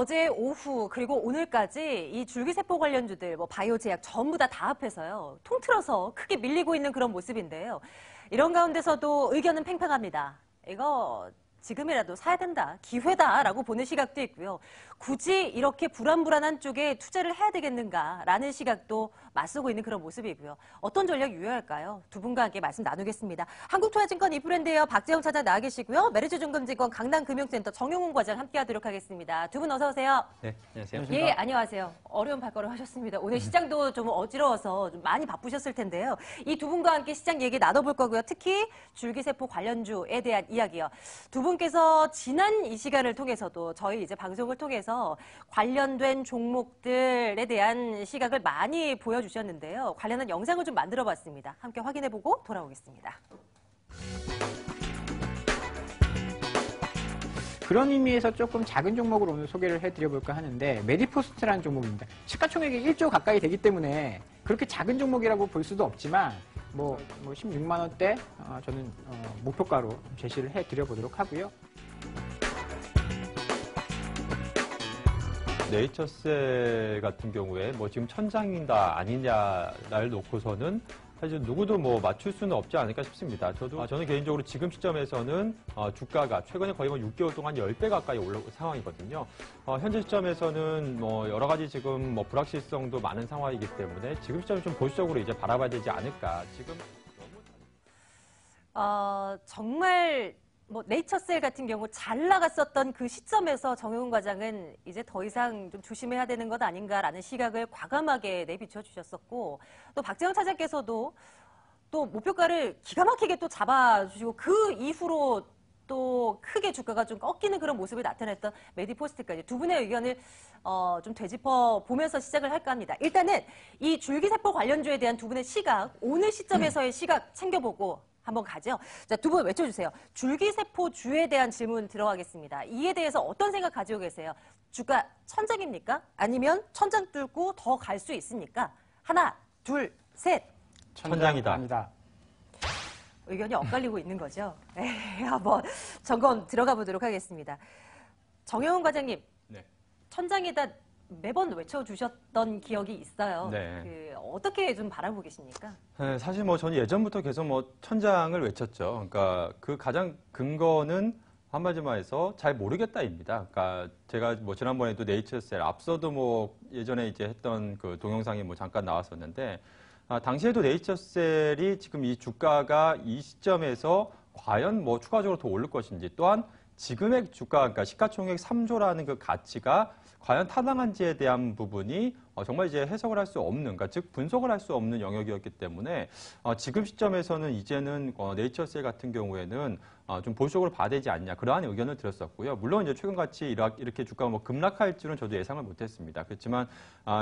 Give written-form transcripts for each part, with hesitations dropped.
어제 오후 그리고 오늘까지 이 줄기세포 관련주들, 바이오 제약 전부 다 합해서요. 통틀어서 크게 밀리고 있는 그런 모습인데요. 이런 가운데서도 의견은 팽팽합니다. 이거 지금이라도 사야 된다, 기회다라고 보는 시각도 있고요. 굳이 이렇게 불안불안한 쪽에 투자를 해야 되겠는가라는 시각도 맞서고 있는 그런 모습이고요. 어떤 전략이 유효할까요? 두 분과 함께 말씀 나누겠습니다. 한국투자증권 이프랜드의 박재영 차장 나와 계시고요. 메리츠증권증권 강남금융센터 정용훈 과장 함께하도록 하겠습니다. 두 분 어서 오세요. 네, 안녕하세요. 예, 안녕하세요. 어려운 발걸음 하셨습니다. 오늘 시장도 좀 어지러워서 좀 많이 바쁘셨을 텐데요. 이 두 분과 함께 시장 얘기 나눠볼 거고요. 특히 줄기세포 관련주에 대한 이야기요. 두 분께서 지난 이 시간을 통해서도 저희 이제 방송을 통해서 관련된 종목들에 대한 시각을 많이 보여주셨는데요. 관련한 영상을 좀 만들어봤습니다. 함께 확인해보고 돌아오겠습니다. 그런 의미에서 조금 작은 종목으로 오늘 소개를 해드려볼까 하는데 메디포스트라는 종목입니다. 시가총액이 1조 가까이 되기 때문에 그렇게 작은 종목이라고 볼 수도 없지만 16만 원대 저는 목표가로 제시를 해드려보도록 하고요. 네이처셀 같은 경우에 지금 천장이다 아니냐를 놓고서는 사실 누구도 맞출 수는 없지 않을까 싶습니다. 저는 개인적으로 지금 시점에서는 주가가 최근에 거의 6개월 동안 10배 가까이 올라온 상황이거든요. 현재 시점에서는 여러 가지 지금 불확실성도 많은 상황이기 때문에 지금 시점에 좀 보수적으로 이제 바라봐야 되지 않을까. 지금 정말 네이처셀 같은 경우 잘 나갔었던 그 시점에서 정용훈 과장은 이제 더 이상 좀 조심해야 되는 것 아닌가라는 시각을 과감하게 내비춰 주셨었고, 또 박재영 차장께서도 또 목표가를 기가 막히게 또 잡아주시고 그 이후로 또 크게 주가가 좀 꺾이는 그런 모습을 나타냈던 메디포스트까지 두 분의 의견을 좀 되짚어 보면서 시작을 할까 합니다. 일단은 이 줄기세포 관련주에 대한 두 분의 시각, 오늘 시점에서의 시각 챙겨보고 한번 가죠. 자, 두 분 외쳐주세요. 줄기세포주에 대한 질문 들어가겠습니다. 이에 대해서 어떤 생각 가지고 계세요? 주가 천장입니까? 아니면 천장 뚫고 더 갈 수 있습니까? 하나, 둘, 셋. 천장이다. 의견이 엇갈리고 있는 거죠. 한번 점검 들어가 보도록 하겠습니다. 정영훈 과장님, 네. 천장이다 매번 외쳐주셨던 기억이 있어요. 네. 어떻게 좀 바라보고 계십니까? 네, 사실 저는 예전부터 계속 천장을 외쳤죠. 그러니까 그 가장 근거는 한마디만 해서 잘 모르겠다입니다. 그러니까 제가 지난번에도 네이처셀 앞서도 예전에 이제 했던 그 동영상이 잠깐 나왔었는데 당시에도 네이처셀이 지금 이 주가가 이 시점에서 과연 추가적으로 더 오를 것인지, 또한 지금의 주가, 그러니까 시가총액 3조라는 그 가치가 과연 타당한지에 대한 부분이 정말 이제 해석을 할 수 없는, 그러니까 즉 분석을 할 수 없는 영역이었기 때문에 지금 시점에서는 이제는 네이처셀 같은 경우에는 좀 보수적으로 봐야 되지 않냐, 그러한 의견을 드렸었고요. 물론 이제 최근같이 이렇게 주가가 급락할 줄은 저도 예상을 못했습니다. 그렇지만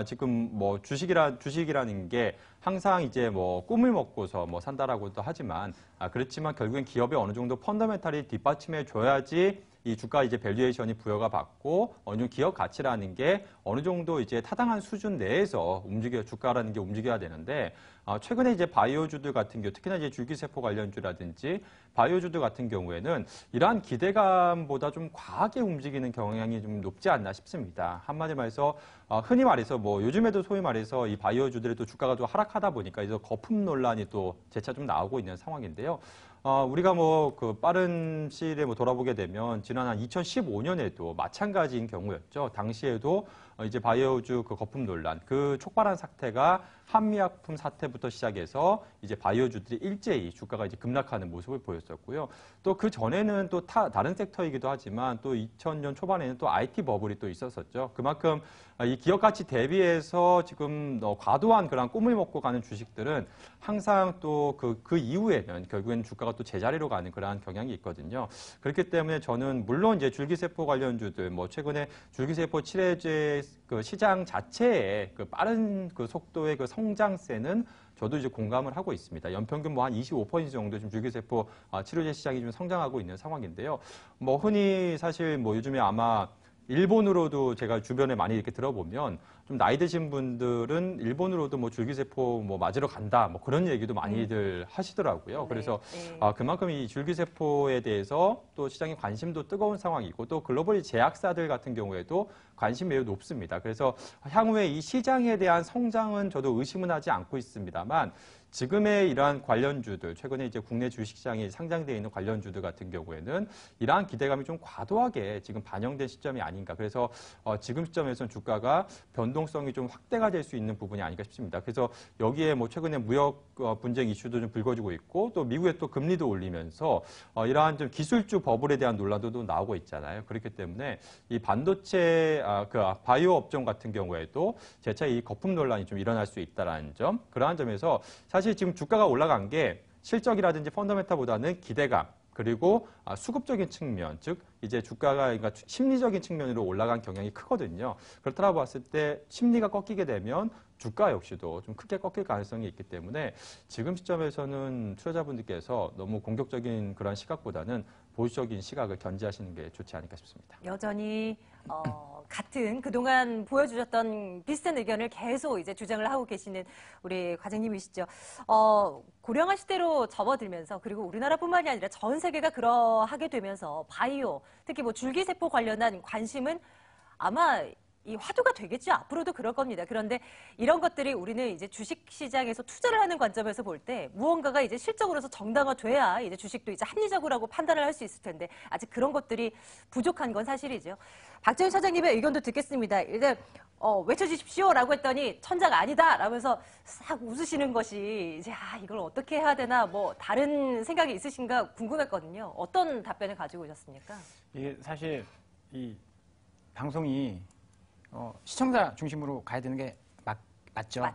지금 주식이라는 게 항상 이제 꿈을 먹고서 산다라고도 하지만 그렇지만 결국엔 기업의 어느 정도 펀더멘탈이 뒷받침해 줘야지 이 주가 이제 밸류에이션이 부여가 받고 어느 정도 기업 가치라는 게 어느 정도 이제 타당한 수준 내에서 주가라는 게 움직여야 되는데, 최근에 이제 바이오주들 같은 경우, 특히나 이제 줄기세포 관련주라든지 바이오주들 같은 경우에는 이러한 기대감보다 좀 과하게 움직이는 경향이 좀 높지 않나 싶습니다. 한마디 말해서 흔히 말해서 요즘에도 소위 말해서 이 바이오주들의 또 주가가 좀 하락하다 보니까 이제 거품 논란이 또 재차 좀 나오고 있는 상황인데요. 우리가 그 빠른 시일에 돌아보게 되면 지난 한 2015년에도 마찬가지인 경우였죠. 당시에도 이제 바이오주 그 거품 논란, 그 촉발한 사태가 한미약품 사태부터 시작해서 이제 바이오주들이 일제히 주가가 이제 급락하는 모습을 보였었고요. 또 그 전에는 또 다른 섹터이기도 하지만 또 2000년 초반에는 또 IT 버블이 또 있었었죠. 그만큼 이 기업 가치 대비해서 지금 과도한 그런 꿈을 먹고 가는 주식들은 항상 또 그 이후에는 결국엔 주가가 또 제자리로 가는 그러한 경향이 있거든요. 그렇기 때문에 저는 물론 이제 줄기세포 관련주들, 최근에 줄기세포 칠해제 그 시장 자체의 그 빠른 그 속도의 그 성장세는 저도 이제 공감을 하고 있습니다. 연평균 한 25% 정도 지금 줄기세포 치료제 시장이 좀 성장하고 있는 상황인데요. 흔히 사실 요즘에 아마 일본으로도 제가 주변에 많이 이렇게 들어보면 좀 나이 드신 분들은 일본으로도 뭐 줄기세포 뭐 맞으러 간다 뭐 그런 얘기도 많이들 하시더라고요. 네, 그래서 네. 그만큼 이 줄기세포에 대해서 또 시장의 관심도 뜨거운 상황이고 또 글로벌 제약사들 같은 경우에도 관심이 매우 높습니다. 그래서 향후에 이 시장에 대한 성장은 저도 의심은 하지 않고 있습니다만 지금의 이러한 관련주들, 최근에 이제 국내 주식시장에 상장되어 있는 관련주들 같은 경우에는 이러한 기대감이 좀 과도하게 지금 반영된 시점이 아닌가. 그래서 지금 시점에서는 주가가 변동성이 좀 확대가 될 수 있는 부분이 아닌가 싶습니다. 그래서 여기에 뭐 최근에 무역 분쟁 이슈도 좀 불거지고 있고 또 미국의 또 금리도 올리면서 이러한 좀 기술주 버블에 대한 논란도 나오고 있잖아요. 그렇기 때문에 이 반도체 바이오 업종 같은 경우에도 재차 이 거품 논란이 좀 일어날 수 있다는 점, 그러한 점에서 사실 지금 주가가 올라간 게 실적이라든지 펀더멘탈보다는 기대감 그리고 수급적인 측면, 즉 이제 주가가 그러니까 심리적인 측면으로 올라간 경향이 크거든요. 그렇다고 봤을 때 심리가 꺾이게 되면 주가 역시도 좀 크게 꺾일 가능성이 있기 때문에 지금 시점에서는 투자자분들께서 너무 공격적인 그런 시각보다는 보수적인 시각을 견지하시는 게 좋지 않을까 싶습니다. 여전히 같은 그동안 보여주셨던 비슷한 의견을 계속 이제 주장을 하고 계시는 우리 과장님이시죠. 고령화 시대로 접어들면서 그리고 우리나라뿐만이 아니라 전 세계가 그러하게 되면서 바이오, 특히 뭐 줄기세포 관련한 관심은 아마 이 화두가 되겠죠. 앞으로도 그럴 겁니다. 그런데 이런 것들이 우리는 이제 주식시장에서 투자를 하는 관점에서 볼 때 무언가가 이제 실적으로서 정당화돼야 이제 주식도 이제 합리적이라고 판단을 할 수 있을 텐데 아직 그런 것들이 부족한 건 사실이죠. 박재윤 차장님의 의견도 듣겠습니다. 일단 외쳐주십시오라고 했더니 천장 아니다 라면서 싹 웃으시는 것이 이제 이걸 어떻게 해야 되나 뭐 다른 생각이 있으신가 궁금했거든요. 어떤 답변을 가지고 오셨습니까? 이게 사실 이 방송이 시청자 중심으로 가야 되는 게 맞죠.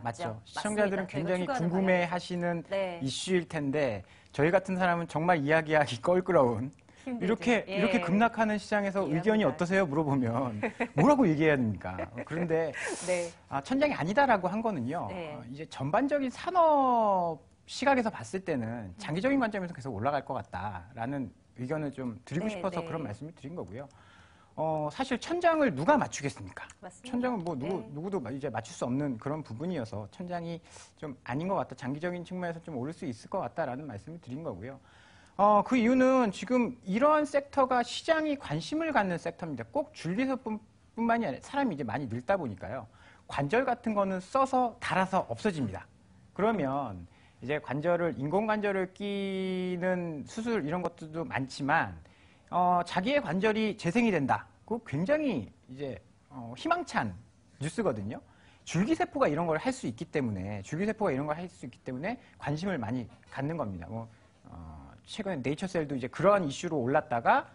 시청자들은 맞습니다. 굉장히 저희가 궁금해하시는 네. 이슈일 텐데 저희 같은 사람은 정말 이야기하기 껄끄러운 힘들죠. 이렇게 급락하는 시장에서 이해합니다. 의견이 어떠세요? 물어보면 뭐라고 얘기해야 됩니까? 그런데 네. 천장이 아니다라고 한 거는요. 네. 이제 전반적인 산업 시각에서 봤을 때는 장기적인 관점에서 계속 올라갈 것 같다라는 의견을 좀 드리고 네, 싶어서 네. 그런 말씀을 드린 거고요. 사실 천장을 누가 맞추겠습니까? 맞습니다. 천장은 뭐 네. 누구도 이제 맞출 수 없는 그런 부분이어서 천장이 좀 아닌 것 같다. 장기적인 측면에서 좀 오를 수 있을 것 같다라는 말씀을 드린 거고요. 그 이유는 지금 이러한 섹터가 시장이 관심을 갖는 섹터입니다. 꼭 줄기세포뿐만이 아니라 사람이 이제 많이 늙다 보니까요. 관절 같은 거는 써서 달아서 없어집니다. 그러면 이제 인공 관절을 끼는 수술 이런 것들도 많지만 자기의 관절이 재생이 된다. 그거 굉장히 이제 희망찬 뉴스거든요. 줄기세포가 이런 걸 할 수 있기 때문에 관심을 많이 갖는 겁니다. 최근에 네이처셀도 이제 그러한 이슈로 올랐다가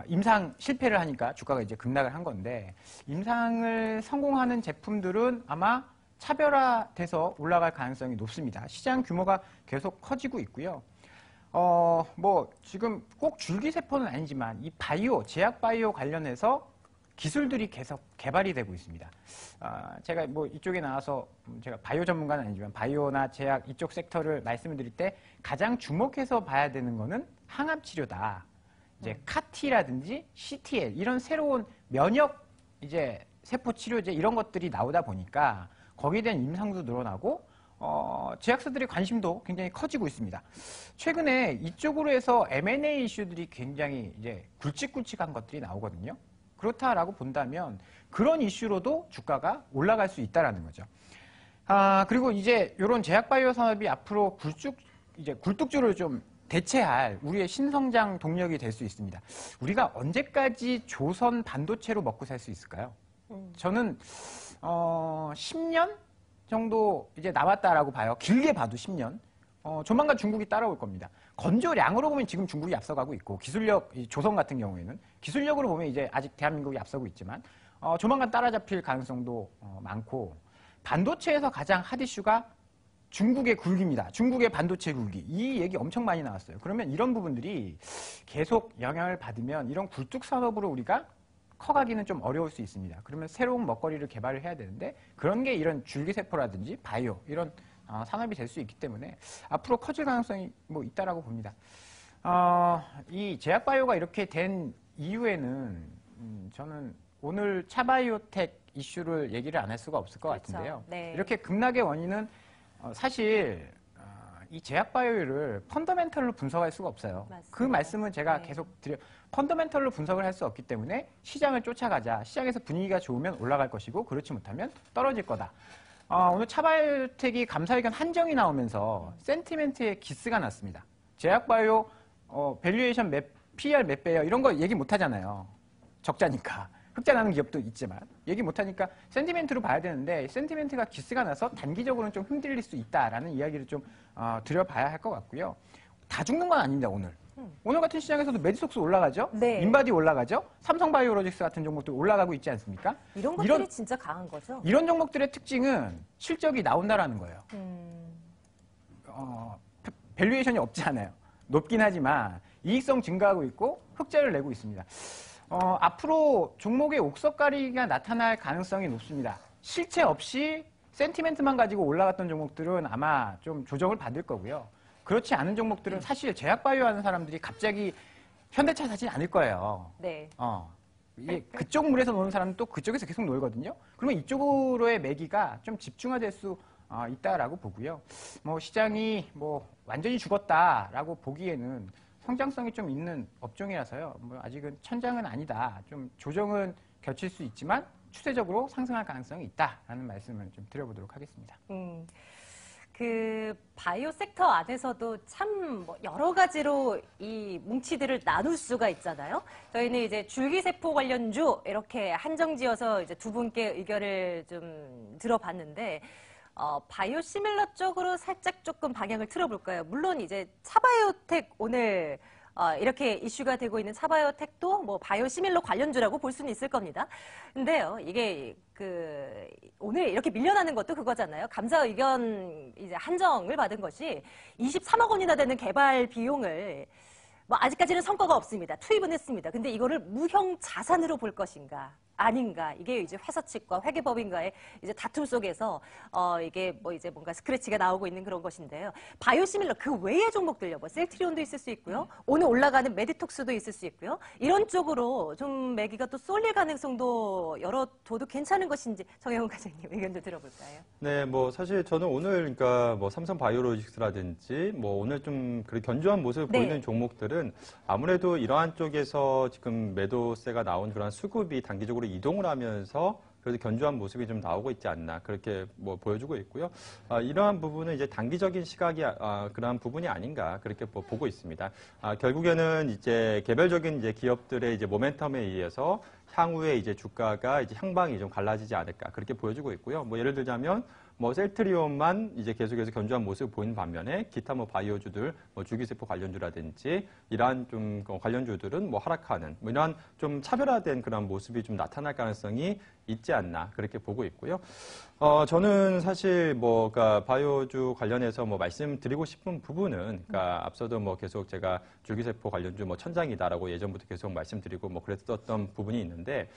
임상 실패를 하니까 주가가 이제 급락을 한 건데 임상을 성공하는 제품들은 아마 차별화돼서 올라갈 가능성이 높습니다. 시장 규모가 계속 커지고 있고요. 지금 꼭 줄기세포는 아니지만 이 제약 바이오 관련해서 기술들이 계속 개발이 되고 있습니다. 제가 이쪽에 나와서 제가 바이오 전문가는 아니지만 바이오나 제약 이쪽 섹터를 말씀을 드릴 때 가장 주목해서 봐야 되는 거는 항암 치료다. 이제 카티라든지 CTL 이런 새로운 면역 이제 세포 치료제 이런 것들이 나오다 보니까 거기에 대한 임상도 늘어나고 제약사들의 관심도 굉장히 커지고 있습니다. 최근에 이쪽으로 해서 M&A 이슈들이 굉장히 이제 굵직굵직한 것들이 나오거든요. 그렇다라고 본다면 그런 이슈로도 주가가 올라갈 수 있다라는 거죠. 그리고 이제 이런 제약 바이오 산업이 앞으로 굴뚝주를 좀 대체할 우리의 신성장 동력이 될 수 있습니다. 우리가 언제까지 조선 반도체로 먹고 살 수 있을까요? 저는 10년 정도 이제 남았다라고 봐요. 길게 봐도 10년. 조만간 중국이 따라올 겁니다. 건조량으로 보면 지금 중국이 앞서가고 있고 조선 같은 경우에는 기술력으로 보면 이제 아직 대한민국이 앞서고 있지만 조만간 따라잡힐 가능성도 많고 반도체에서 가장 핫 이슈가 중국의 굴기입니다. 중국의 반도체 굴기. 이 얘기 엄청 많이 나왔어요. 그러면 이런 부분들이 계속 영향을 받으면 이런 굴뚝 산업으로 우리가 커가기는 좀 어려울 수 있습니다. 그러면 새로운 먹거리를 개발을 해야 되는데 그런 게 이런 줄기세포라든지 바이오 이런 산업이 될 수 있기 때문에 앞으로 커질 가능성이 있다라고 봅니다. 이 제약 바이오가 이렇게 된 이유에는 저는 오늘 차바이오텍 이슈를 얘기를 안 할 수가 없을 것 그렇죠. 같은데요. 네. 이렇게 급락의 원인은 사실 이 제약바이오를 펀더멘털로 분석할 수가 없어요. 맞습니다. 그 말씀은 제가 네. 계속 펀더멘털로 분석을 할 수 없기 때문에 시장을 쫓아가자. 시장에서 분위기가 좋으면 올라갈 것이고 그렇지 못하면 떨어질 거다. 오늘 차바이오텍이 감사의견 한정이 나오면서 센티멘트에 기스가 났습니다. 제약바이오 밸류에이션 PER 몇 배예요? 이런 거 얘기 못 하잖아요. 적자니까. 흑자 나는 기업도 있지만 얘기 못 하니까 센티멘트로 봐야 되는데 센티멘트가 기스가 나서 단기적으로는 좀 흔들릴 수 있다라는 이야기를 좀 드려봐야 할 것 같고요. 다 죽는 건 아닙니다, 오늘. 오늘 같은 시장에서도 메디속스 올라가죠? 네. 인바디 올라가죠? 삼성바이오로직스 같은 종목도 올라가고 있지 않습니까? 이런 것들이 진짜 강한 거죠. 이런 종목들의 특징은 실적이 나온다라는 거예요. 밸류에이션이 없지 않아요. 높긴 하지만 이익성 증가하고 있고 흑자를 내고 있습니다. 앞으로 종목의 옥석가리가 나타날 가능성이 높습니다. 실체 없이 센티멘트만 가지고 올라갔던 종목들은 아마 좀 조정을 받을 거고요. 그렇지 않은 종목들은 사실 제약바이오 하는 사람들이 갑자기 현대차 사지 않을 거예요. 네. 이게 그쪽 물에서 노는 사람은 또 그쪽에서 계속 놀거든요. 그러면 이쪽으로의 매기가 좀 집중화될 수 있다라고 보고요. 시장이 완전히 죽었다라고 보기에는 성장성이 좀 있는 업종이라서요. 아직은 천장은 아니다. 좀 조정은 겹칠 수 있지만 추세적으로 상승할 가능성이 있다라는 말씀을 좀 드려보도록 하겠습니다. 그 바이오 섹터 안에서도 참 여러 가지로 이 뭉치들을 나눌 수가 있잖아요. 저희는 이제 줄기세포 관련주 이렇게 한정지어서 이제 두 분께 의견을 좀 들어봤는데 바이오 시밀러 쪽으로 살짝 조금 방향을 틀어볼까요? 물론 이제 차바이오텍 오늘 이렇게 이슈가 되고 있는 차바이오텍도 바이오 시밀러 관련주라고 볼 수는 있을 겁니다. 근데요, 이게 오늘 이렇게 밀려나는 것도 그거잖아요. 감사 의견 이제 한정을 받은 것이 23억 원이나 되는 개발 비용을 아직까지는 성과가 없습니다. 투입은 했습니다. 근데 이거를 무형 자산으로 볼 것인가? 아닌가? 이게 이제 회사 측과 회계법인과의 이제 다툼 속에서 이게 이제 뭔가 스크래치가 나오고 있는 그런 것인데요. 바이오시밀러 그 외의 종목들요. 셀트리온도 있을 수 있고요. 오늘 올라가는 메디톡스도 있을 수 있고요. 이런 쪽으로 좀 매기가 또 쏠릴 가능성도 열어둬도 괜찮은 것인지 정혜원 과장님 의견도 들어볼까요? 네, 사실 저는 오늘 그러니까 삼성 바이오로직스라든지 오늘 좀 그렇게 견조한 모습을 네. 보이는 종목들은 아무래도 이러한 쪽에서 지금 매도세가 나온 그런 수급이 단기적으로 이동을 하면서 그래도 견조한 모습이 좀 나오고 있지 않나 그렇게 보여주고 있고요. 이러한 부분은 이제 단기적인 시각이 그러한 부분이 아닌가 그렇게 보고 있습니다. 결국에는 이제 개별적인 이제 기업들의 이제 모멘텀에 의해서 향후에 이제 주가가 이제 향방이 좀 갈라지지 않을까 그렇게 보여주고 있고요. 예를 들자면 셀트리온만 이제 계속해서 견조한 모습을 보이는 반면에 기타 바이오주들, 줄기세포 관련주라든지 이러한 좀 관련주들은 하락하는 이러한 좀 차별화된 그런 모습이 좀 나타날 가능성이 있지 않나 그렇게 보고 있고요. 저는 사실 그러니까 바이오주 관련해서 말씀드리고 싶은 부분은 그러니까 앞서도 계속 제가 줄기세포 관련주 천장이다라고 예전부터 계속 말씀드리고 그랬었던 부분이 있는데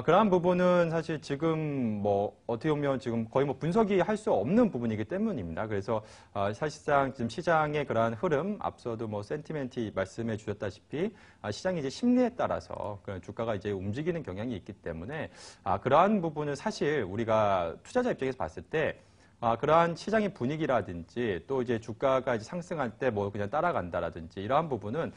그러한 부분은 사실 지금 어떻게 보면 지금 거의 분석이 할 수 없는 부분이기 때문입니다. 그래서 사실상 지금 시장의 그러한 흐름 앞서도 센티멘트 말씀해 주셨다시피 시장의 이제 심리에 따라서 주가가 이제 움직이는 경향이 있기 때문에 그러한 부분은 사실 우리가 투자자 입장에서 봤을 때 그러한 시장의 분위기라든지 또 이제 주가가 이제 상승할 때 그냥 따라간다라든지 이러한 부분은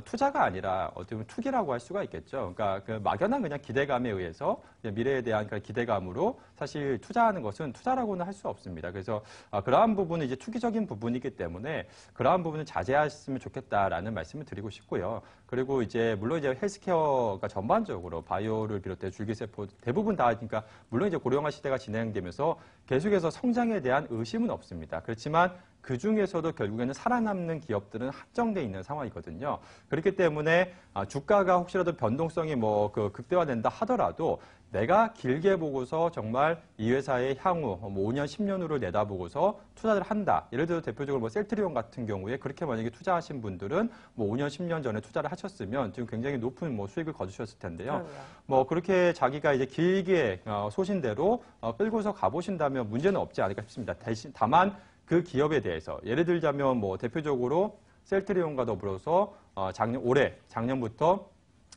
투자가 아니라 어떻게 보면 투기라고 할 수가 있겠죠. 그러니까 막연한 그냥 기대감에 의해서 미래에 대한 기대감으로 사실 투자하는 것은 투자라고는 할 수 없습니다. 그래서 그러한 부분은 이제 투기적인 부분이기 때문에 그러한 부분은 자제하셨으면 좋겠다라는 말씀을 드리고 싶고요. 그리고 이제 물론 이제 헬스케어가 전반적으로 바이오를 비롯해 줄기세포 대부분 다 그러니까 물론 이제 고령화 시대가 진행되면서 계속해서 성장에 대한 의심은 없습니다. 그렇지만 그 중에서도 결국에는 살아남는 기업들은 한정돼 있는 상황이거든요. 그렇기 때문에 주가가 혹시라도 변동성이 극대화된다 하더라도 내가 길게 보고서 정말 이 회사의 향후 5년, 10년으로 내다보고서 투자를 한다. 예를 들어 대표적으로 셀트리온 같은 경우에 그렇게 만약에 투자하신 분들은 5년, 10년 전에 투자를 하셨으면 지금 굉장히 높은 수익을 거두셨을 텐데요. 그렇게 자기가 이제 길게 소신대로 끌고서 가보신다면 문제는 없지 않을까 싶습니다. 다만 그 기업에 대해서 예를 들자면 대표적으로 셀트리온과 더불어서 작년부터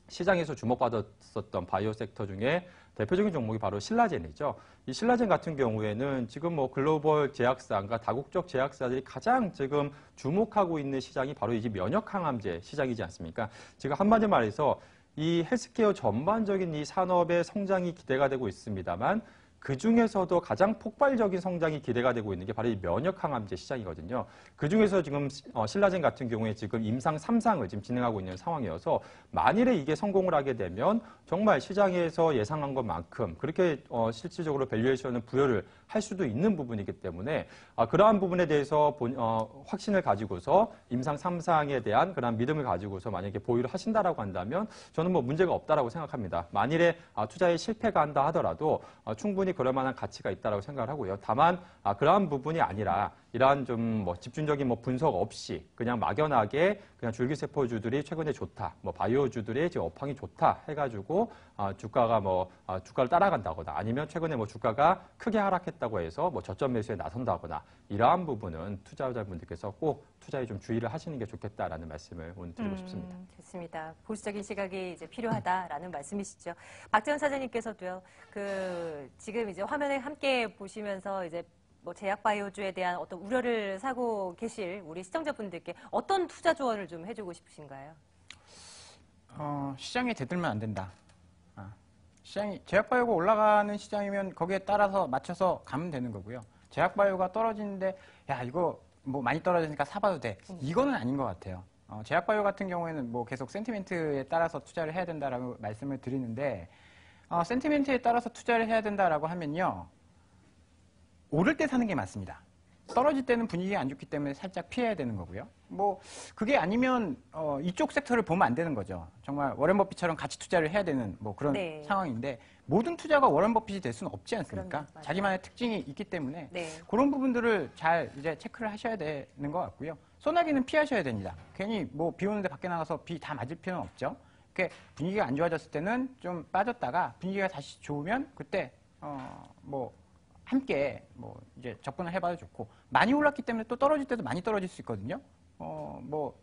시장에서 주목받았었던 바이오 섹터 중에 대표적인 종목이 바로 신라젠이죠. 이 신라젠 같은 경우에는 지금 뭐 글로벌 제약사과 다국적 제약사들이 가장 지금 주목하고 있는 시장이 바로 이제 면역 항암제 시장이지 않습니까? 지금 한마디 말해서 이 헬스케어 전반적인 이 산업의 성장이 기대가 되고 있습니다만 그 중에서도 가장 폭발적인 성장이 기대가 되고 있는 게 바로 이 면역 항암제 시장이거든요. 그 중에서 지금 신라젠 같은 경우에 지금 임상 3상을 지금 진행하고 있는 상황이어서 만일에 이게 성공을 하게 되면 정말 시장에서 예상한 것만큼 그렇게 실질적으로 밸류에이션을 부여를 할 수도 있는 부분이기 때문에 그러한 부분에 대해서 확신을 가지고서 임상 3상에 대한 그런 믿음을 가지고서 만약에 보유를 하신다라고 한다면 저는 뭐 문제가 없다라고 생각합니다. 만일에 투자에 실패가 한다 하더라도 충분히 그럴 만한 가치가 있다라고 생각을 하고요. 다만 그러한 부분이 아니라 이러한 좀 뭐 집중적인 뭐 분석 없이 그냥 막연하게 그냥 줄기세포주들이 최근에 좋다, 뭐 바이오주들이 지금 업황이 좋다 해가지고 주가가 주가를 따라간다거나 아니면 최근에 뭐 주가가 크게 하락했다고 해서 뭐 저점 매수에 나선다거나 이러한 부분은 투자자분들께서 꼭 투자에 좀 주의를 하시는 게 좋겠다라는 말씀을 오늘 드리고 싶습니다. 좋습니다. 보수적인 시각이 이제 필요하다라는 말씀이시죠. 박재원 사장님께서도요. 지금 이제 화면에 함께 보시면서 이제 뭐 제약 바이오주에 대한 어떤 우려를 사고 계실 우리 시청자분들께 어떤 투자 조언을 좀 해주고 싶으신가요? 시장에 대들면 안 된다. 제약 바이오가 올라가는 시장이면 거기에 따라서 맞춰서 가면 되는 거고요. 제약 바이오가 떨어지는데 야 이거 뭐 많이 떨어지니까 사봐도 돼. 이거는 아닌 것 같아요. 제약 바이오 같은 경우에는 뭐 계속 센티멘트에 따라서 투자를 해야 된다라고 말씀을 드리는데 센티멘트에 따라서 투자를 해야 된다라고 하면요. 오를 때 사는 게 맞습니다. 떨어질 때는 분위기가 안 좋기 때문에 살짝 피해야 되는 거고요. 뭐 그게 아니면 이쪽 섹터를 보면 안 되는 거죠. 정말 워렌 버핏처럼 같이 투자를 해야 되는 뭐 그런 네. 상황인데 모든 투자가 워렌 버핏이 될 수는 없지 않습니까? 그럼요. 자기만의 특징이 있기 때문에 네. 그런 부분들을 잘 이제 체크를 하셔야 되는 것 같고요. 소나기는 피하셔야 됩니다. 괜히 뭐 비 오는데 밖에 나가서 비 다 맞을 필요는 없죠. 이렇게 분위기가 안 좋아졌을 때는 좀 빠졌다가 분위기가 다시 좋으면 그때 뭐 함께 뭐 이제 접근을 해봐도 좋고 많이 올랐기 때문에 또 떨어질 때도 많이 떨어질 수 있거든요. 뭐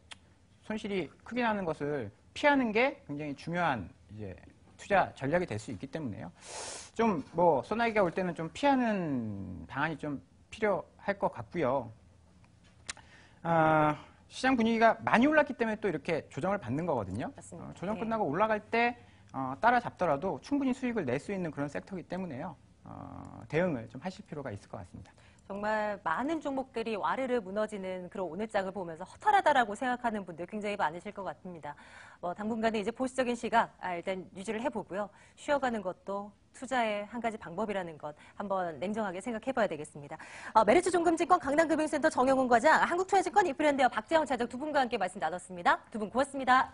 손실이 크게 나는 것을 피하는 게 굉장히 중요한 이제 투자 전략이 될 수 있기 때문에요. 좀 뭐 소나기가 올 때는 좀 피하는 방안이 좀 필요할 것 같고요. 시장 분위기가 많이 올랐기 때문에 또 이렇게 조정을 받는 거거든요. 맞습니다. 조정 네. 끝나고 올라갈 때 따라잡더라도 충분히 수익을 낼 수 있는 그런 섹터이기 때문에요. 대응을 좀 하실 필요가 있을 것 같습니다. 정말 많은 종목들이 와르르 무너지는 그런 오늘장을 보면서 허탈하다라고 생각하는 분들 굉장히 많으실 것 같습니다. 당분간은 이제 보수적인 시각 일단 유지를 해보고요. 쉬어가는 것도 투자의 한 가지 방법이라는 것 한번 냉정하게 생각해봐야 되겠습니다. 메리츠 종금증권 강남금융센터 정영훈 과장, 한국투자증권 이프랜드와 박재영 차장 두 분과 함께 말씀 나눴습니다. 두 분 고맙습니다.